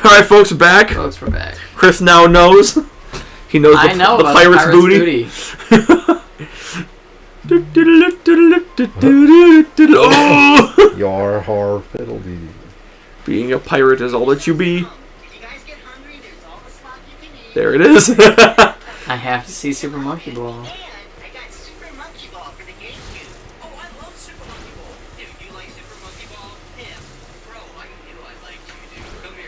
Alright, folks, we're back. We're back. Chris now knows. He knows the pirate's booty. Oh! Your har fiddle-dee. Being a pirate is all that you be. There it is. I have to see Super Monkey Ball.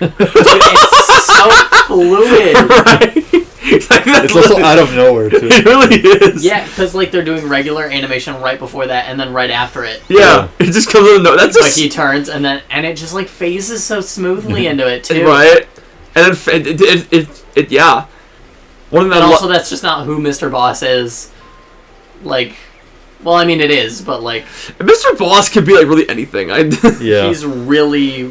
It's so fluid. Right? It's also out of nowhere, too. It really is. Yeah, because like they're doing regular animation right before that, and then right after it. Yeah, it just comes out of nowhere. That's like he turns, and it just like phases so smoothly into it too. Right, and then it yeah. One of and also, that's just not who Mr. Boss is. Like, well, I mean, it is, but like, Mr. Boss can be like really anything. Yeah, he's really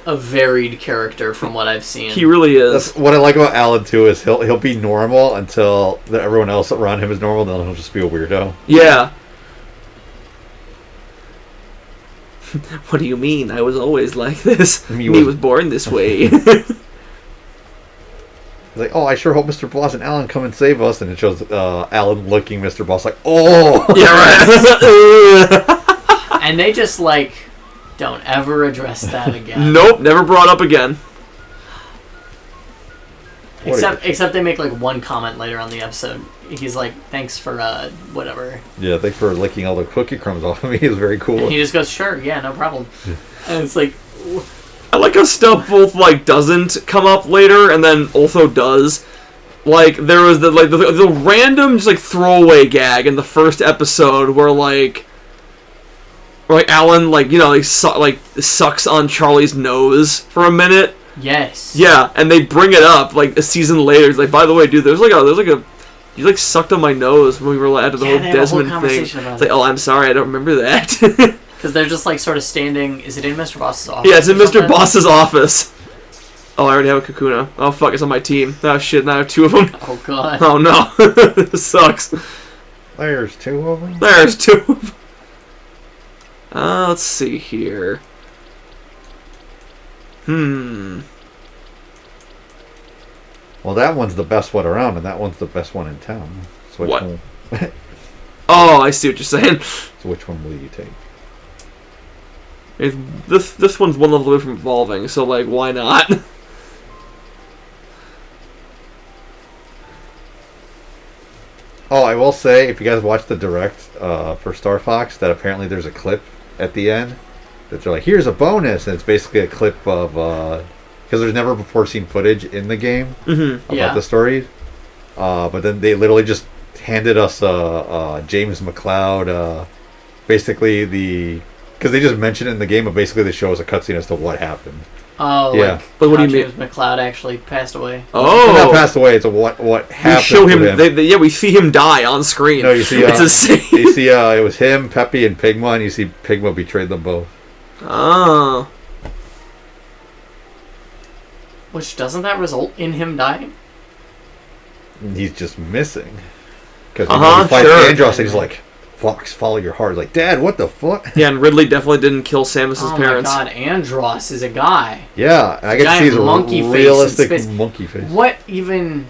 a varied character from what I've seen. He really is. That's what I like about Alan too. Is he'll be normal until everyone else around him is normal. Then he'll just be a weirdo. Yeah. What do you mean? I was always like this. Me was born this way. Like, oh, I sure hope Mr. Boss and Alan come and save us. And it shows Alan looking Mr. Boss like, oh, yeah, right. And they just like don't ever address that again. Nope, never brought up again. Except they make like one comment later on the episode. He's like, thanks for whatever. Yeah, thanks for licking all the cookie crumbs off of me. It's very cool. And he just goes, sure, yeah, no problem. And it's like, I like how stuff both like doesn't come up later and then also does. Like there was the random just like throwaway gag in the first episode where like Alan sucks on Charlie's nose for a minute. Yes. Yeah, and they bring it up like a season later. It's like, by the way, dude, there's like a you like sucked on my nose when we were at the whole Desmond thing. It's like, oh, I'm sorry, I don't remember that. Because they're just like sort of standing. Is it in Mr. Boss's office? Yeah, it's in Mr. Boss's office. Oh, I already have a Kakuna. Oh fuck, it's on my team. Oh shit, now I have two of them. Oh god. Oh no, this sucks. There's two of them. There's two of them. Let's see here. Well, that one's the best one around, and that one's the best one in town. So which what? One... Oh, I see what you're saying. So which one will you take? This one's one level away from evolving, so like, why not? Oh, I will say, if you guys watch the direct for Star Fox, that apparently there's a clip at the end that they're like, here's a bonus, and it's basically a clip of because there's never before seen footage in the game about the story, but then they literally just handed us James McCloud, basically because they just mentioned it in the game, but basically they show us a cutscene as to what happened. Oh, yeah. Like but what do you mean? James McCloud actually passed away. Oh, not passed away. It's what happened. We show him. We see him die on screen. No, you see. It's insane. You see, it was him, Peppy, and Pigma, and you see Pigma betrayed them both. Oh. Which doesn't that result in him dying? He's just missing. Because he fights Andros, and he's like, Fox, follow your heart. Like, Dad, what the fuck? Yeah, and Ridley definitely didn't kill Samus's parents. Oh my god, Andros is a guy. Yeah, I get to see his realistic monkey face. What even,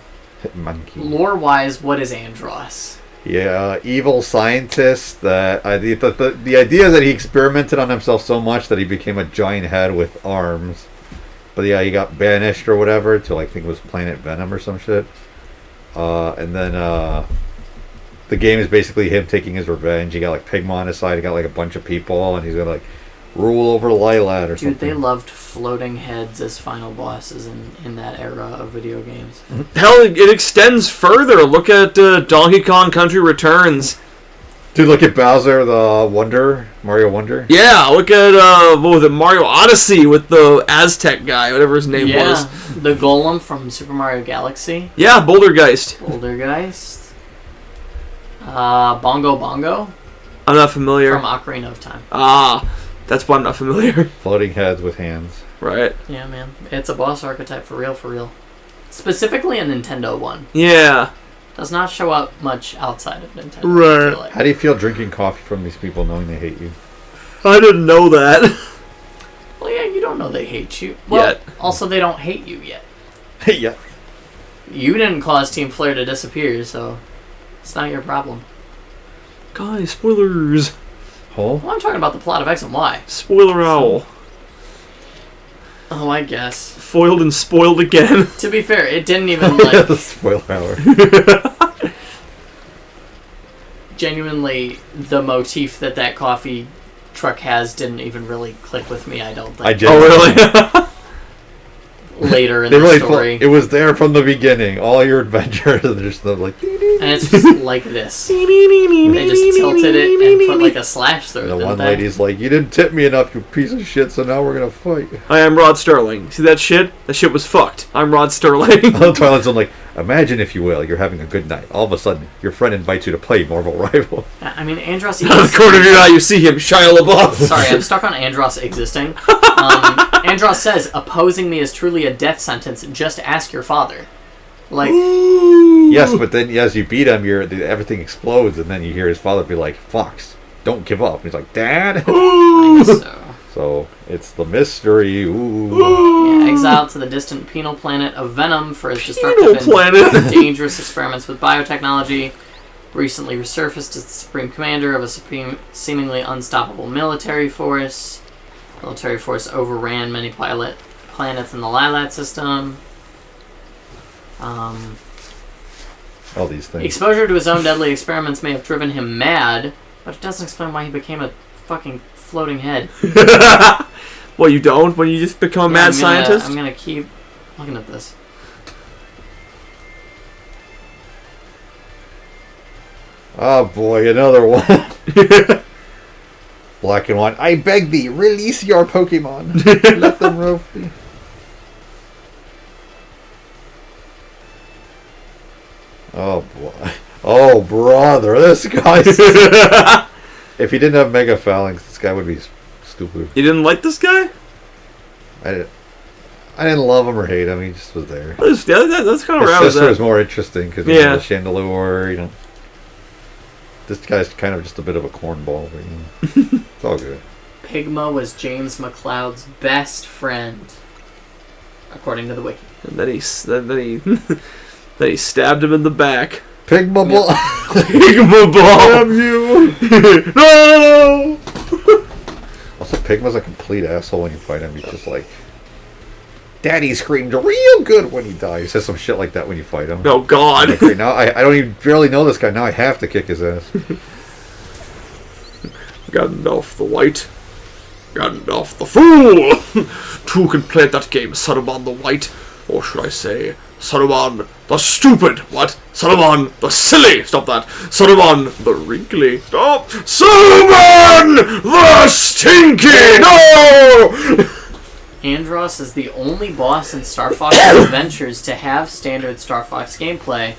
monkey. lore-wise, what is Andros? Yeah, evil scientist that the idea that he experimented on himself so much that he became a giant head with arms. But yeah, he got banished or whatever to I think it was Planet Venom or some shit. And then the game is basically him taking his revenge. He got like Pigma on his side. He got like a bunch of people, and he's gonna like rule over Lilat or something. Dude, they loved floating heads as final bosses in that era of video games. Hell, it extends further. Look at Donkey Kong Country Returns. Dude, look at Bowser the Mario Wonder. Yeah, look at what was it, Mario Odyssey with the Aztec guy, whatever his name was. The Golem from Super Mario Galaxy. Yeah, Bouldergeist. Bongo Bongo. I'm not familiar. From Ocarina of Time. Ah, that's why I'm not familiar. Floating heads with hands. Right. Yeah, man. It's a boss archetype for real. Specifically a Nintendo one. Yeah. Does not show up much outside of Nintendo. Right. I feel like. How do you feel drinking coffee from these people knowing they hate you? I didn't know that. Well, yeah, you don't don't know they hate you. Well, Yet. also they don't hate you yet. Yeah. You didn't cause Team Flare to disappear, so it's not your problem. Guys, spoilers. Oh. Well, I'm talking about the plot of X and Y. Spoiler owl. Oh, I guess. Foiled and spoiled again. To be fair, it didn't even, like, The spoiler hour. genuinely, the motif that coffee truck has didn't even really click with me, I don't think. I did. Oh, really? Later in They the really story. it was there from the beginning. All your adventures are just like. And it's just like this. They just tilted it and put like a slash through it. The didn't one they? lady's like, "You didn't tip me enough, you piece of shit. So now we're gonna fight." I am Rod Sterling. See that shit? That shit was fucked. I'm Rod Sterling. Twilight Zone, like, imagine if you will, you're having a good night. All of a sudden, your friend invites you to play Marvel Rival. I mean, Andros... Out of the corner of your eye, you see him, Shia LaBeouf. Sorry, I'm stuck on Andros existing. Andros says, opposing me is truly a death sentence. Just ask your father. Like... Yes, but then as you beat him, everything explodes, and then you hear his father be like, "Fox, don't give up." And he's like, "Dad." I guess so. So it's the mystery. Ooh. Yeah, exiled to the distant penal planet of Venom for his destructive and dangerous experiments with biotechnology. Recently resurfaced as the supreme commander of a seemingly unstoppable military force. Military force overran many planets in the Lilat system. All these things. Exposure to his own deadly experiments may have driven him mad, but it doesn't explain why he became a fucking floating head. Well, you don't when you just become a mad scientist? I'm gonna keep looking at this. Oh boy, another one. Black and white. I beg thee, release your Pokemon. Let them rove thee. Oh boy. Oh brother, this guy. If he didn't have Mega Phalanx, this guy would be stupid. You didn't like this guy? I didn't love him or hate him. He just was there. That's kind of His where I was sister at. was more interesting because Yeah. the Chandelure. This guy's kind of just a bit of a cornball. But, it's all good. Pigma was James McLeod's best friend, according to the wiki. And then he stabbed him in the back. Pigma ball. Pigma ball. Damn you! No! Also, Pigma's a complete asshole when you fight him. He's just like, Daddy screamed real good when he died. He says some shit like that when you fight him. Oh God! Like, now I don't even barely know this guy. Now I have to kick his ass. Gandalf the White. Gandalf the Fool! Two can play that game, Saruman the White. Or should I say, Saruman the Stupid. What? Saruman the Silly. Stop that. Saruman the Wrinkly. Stop. Saruman the Stinky. No! Andros is the only boss in Star Fox Adventures to have standard Star Fox gameplay,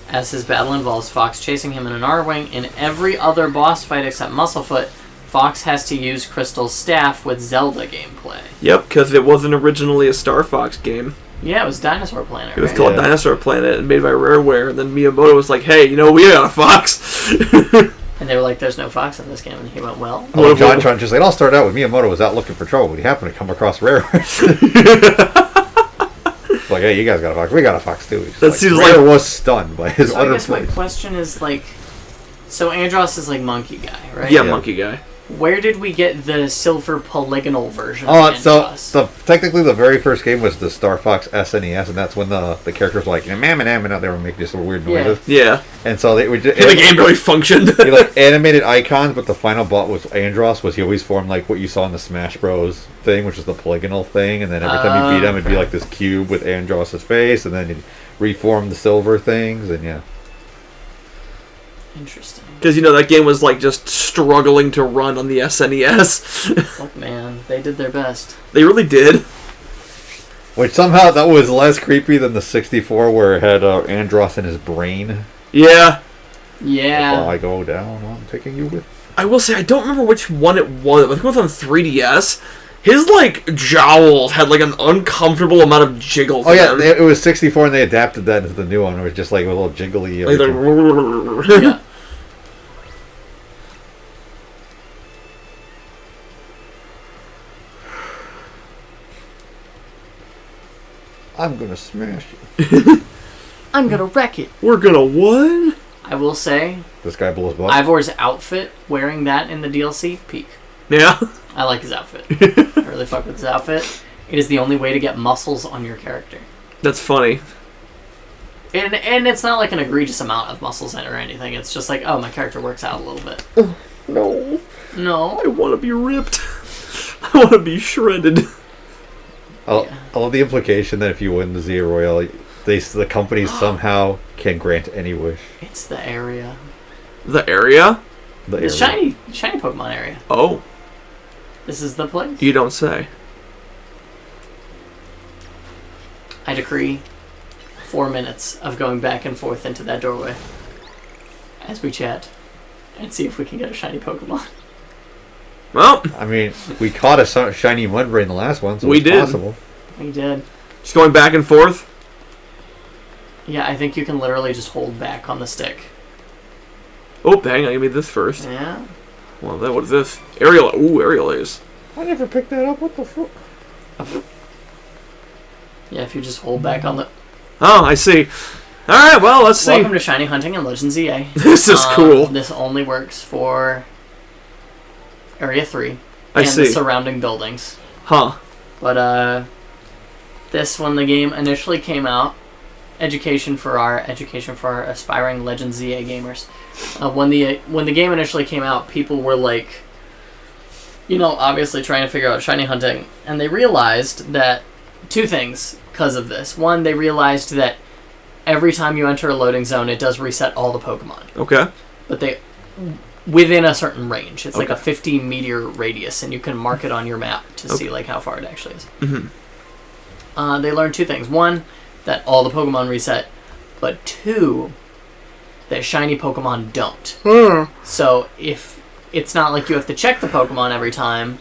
as his battle involves Fox chasing him in an R-Wing. In every other boss fight except Musclefoot, Fox has to use Crystal's staff with Zelda gameplay. Yep, because it wasn't originally a Star Fox game. Yeah, it was Dinosaur Planet, It was right? called Dinosaur Planet and made by Rareware, and then Miyamoto was like, hey, we got a Fox. And they were like, there's no Fox in this game. And he went, well... Oh, John Tron just like, it all started out with Miyamoto was out looking for trouble, but he happened to come across Rare. Like, hey, you guys got a Fox. We got a Fox too. That seems Rare like... was stunned by his So I utter guess my place. question is, like... So Andros is like Monkey Guy, right? Yeah, Monkey Guy. Where did we get the silver polygonal version Oh, of so Andros? technically the very first game was the Star Fox SNES, and that's when the characters were like, and out there were making just weird noises. Yeah. And so they would just... The game really functioned. He like animated icons, but the final boss was Andros. Was he always formed like what you saw in the Smash Bros thing, which is the polygonal thing, and then every time you beat him, it'd be like this cube with Andros' face, and then he'd reform the silver things, and yeah. Interesting. Because, that game was, like, just struggling to run on the SNES. Look, man, they did their best. They really did. Which somehow that was less creepy than the 64, where it had Andros in his brain. Yeah. Yeah. If I go down, I'm taking you with. I will say, I don't remember which one it was. I think it was on 3DS. His, like, jowls had, like, an uncomfortable amount of jiggle to Oh, yeah, them. it was 64, and they adapted that into the new one. It was just like a little jiggly. Like, Yeah. I'm gonna smash you. I'm gonna wreck it. We're gonna what? I will say, This guy blows butt. Ivor's outfit, wearing that in the DLC, peak. Yeah. I like his outfit. I really fuck with his outfit. It is the only way to get muscles on your character. That's funny. And it's not like an egregious amount of muscles in it or anything. It's just like, oh, my character works out a little bit. No. No. I want to be ripped. I want to be shredded. I love the implication that if you win the Z Royale, the company somehow can grant any wish. It's the area. The area? The shiny Pokemon area. Oh. This is the place. You don't say. I decree 4 minutes of going back and forth into that doorway as we chat and see if we can get a shiny Pokemon. Well, I mean, we caught a shiny Mudbray in the last one, so we it's did. possible. We did. Just going back and forth? Yeah, I think you can literally just hold back on the stick. Oh, hang on, give me this first. Yeah. Well, then what is this? Aerial. Ooh, Aerial Ace. I never picked that up. What the fuck? Yeah, if you just hold back on the... Oh, I see. Alright, well, let's see. Welcome to Shiny Hunting and Legends EA. This is cool. This only works for Area 3 I and see. the surrounding buildings. Huh. But this, when the game initially came out, education for our aspiring Legends ZA gamers. When the game initially came out, people were like, obviously trying to figure out shiny hunting, and they realized that two things because of this. One, they realized that every time you enter a loading zone, it does reset all the Pokemon. Okay. But they within a certain range. It's like Okay. a 50-meter radius, and you can mark it on your map to see like how far it actually is. Mm-hmm. They learned two things. One, that all the Pokemon reset, but two, that shiny Pokemon don't. So if it's not like you have to check the Pokemon every time,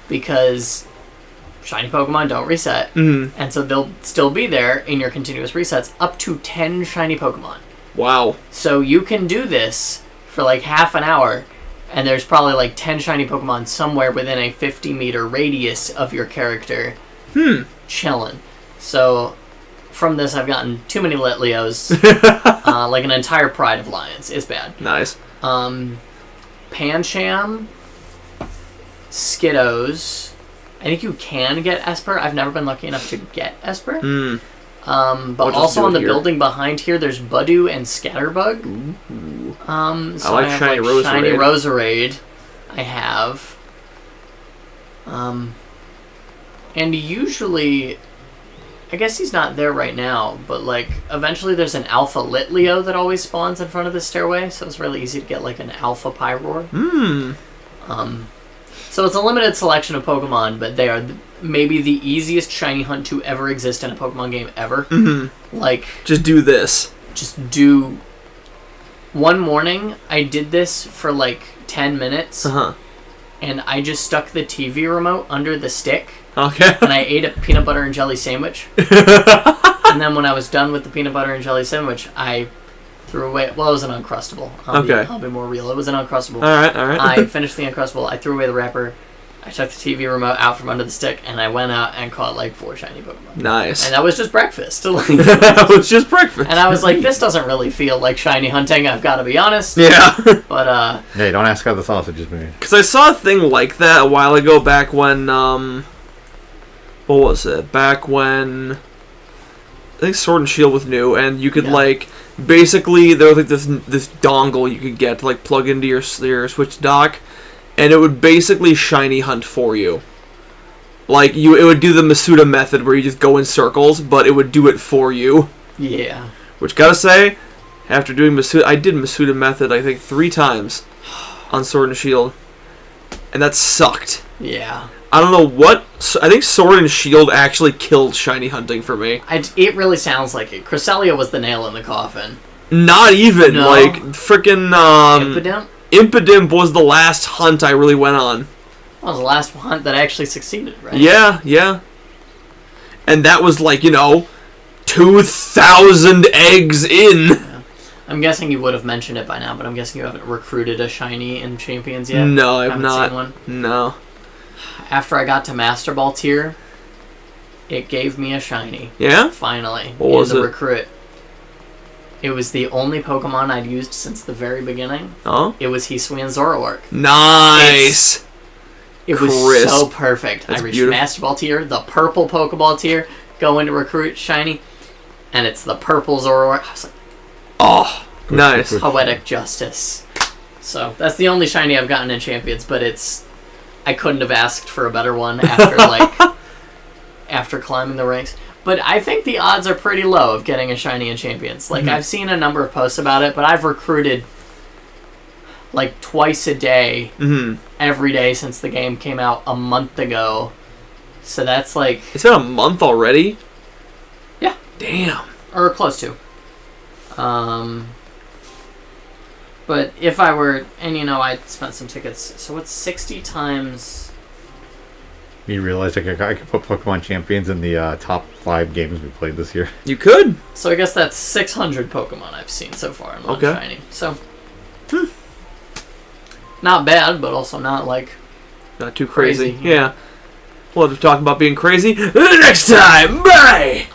because shiny Pokemon don't reset, and so they'll still be there in your continuous resets, up to 10 shiny Pokemon. Wow. So you can do this for like half an hour, and there's probably like 10 shiny Pokemon somewhere within a 50-meter radius of your character chilling. So from this, I've gotten too many Letlios. Like an entire Pride of Lions. It's bad. Nice. Pancham, Skiddos. I think you can get Esper. I've never been lucky enough to get Esper. But I'll also on the here. building behind here, there's Budew and Scatterbug. So I like Shiny Roserade. Shiny Roserade. I have. And usually, I guess he's not there right now, but like eventually there's an Alpha Litleo that always spawns in front of the stairway, so it's really easy to get like an Alpha Pyroar. So it's a limited selection of Pokemon, but they are maybe the easiest shiny hunt to ever exist in a Pokemon game ever. Like, just do this. Just do... One morning, I did this for like 10 minutes, and I just stuck the TV remote under the stick, Okay. and I ate a peanut butter and jelly sandwich. And then when I was done with the peanut butter and jelly sandwich, I threw away... Well, it was an Uncrustable. I'll be more real. It was an Uncrustable. Alright. I finished the Uncrustable. I threw away the wrapper. I took the TV remote out from under the stick, and I went out and caught like 4 shiny Pokemon. Nice. And that was just breakfast. That was just breakfast. And I was like, this doesn't really feel like shiny hunting, I've got to be honest. Yeah. But, Hey, don't ask how the sausage is made. Because I saw a thing like that a while ago back when, what was it? Back when, I think Sword and Shield was new, and you could, like, basically, there was, like, this dongle you could get to, like, plug into your Switch dock, and it would basically shiny hunt for you. Like, it would do the Masuda method where you just go in circles, but it would do it for you. yeah. Which, gotta say, after doing Masuda, I did Masuda method, I think, 3 times on Sword and Shield, and that sucked. Yeah. I don't know what... I think Sword and Shield actually killed shiny hunting for me. It really sounds like it. Cresselia was the nail in the coffin. Not even. No. Like, frickin' Impidimp? Impidimp was the last hunt I really went on. That was the last hunt that actually succeeded, right? Yeah. And that was like, 2,000 eggs in. Yeah. I'm guessing you would have mentioned it by now, but I'm guessing you haven't recruited a shiny in Champions yet? No, I've Haven't not. seen one? No. After I got to Master Ball tier, It gave me a shiny. Yeah? Finally. What was in the it? Recruit. It was the only Pokemon I'd used since the very beginning. Oh? It was Hisuian Zoroark. Nice! It was Crisp. so perfect. That's I reached beautiful. Master Ball tier, the purple Pokeball tier, go into Recruit shiny, and it's the purple Zoroark. I was like, Oh, nice. poetic justice. So that's the only shiny I've gotten in Champions, but I couldn't have asked for a better one after after climbing the ranks. But I think the odds are pretty low of getting a shiny in Champions. Like I've seen a number of posts about it, but I've recruited like twice a day, every day since the game came out a month ago. So that's like It's been a month already? Yeah. Damn. Or close to. But if I were, and I spent some tickets, so what's 60 times... You realize I could put Pokemon Champions in the top 5 games we played this year. You could. So I guess that's 600 Pokemon I've seen so far in one shiny. So, not bad, but also not Not too crazy. Crazy. Yeah. We'll have to talk about being crazy next time. Bye!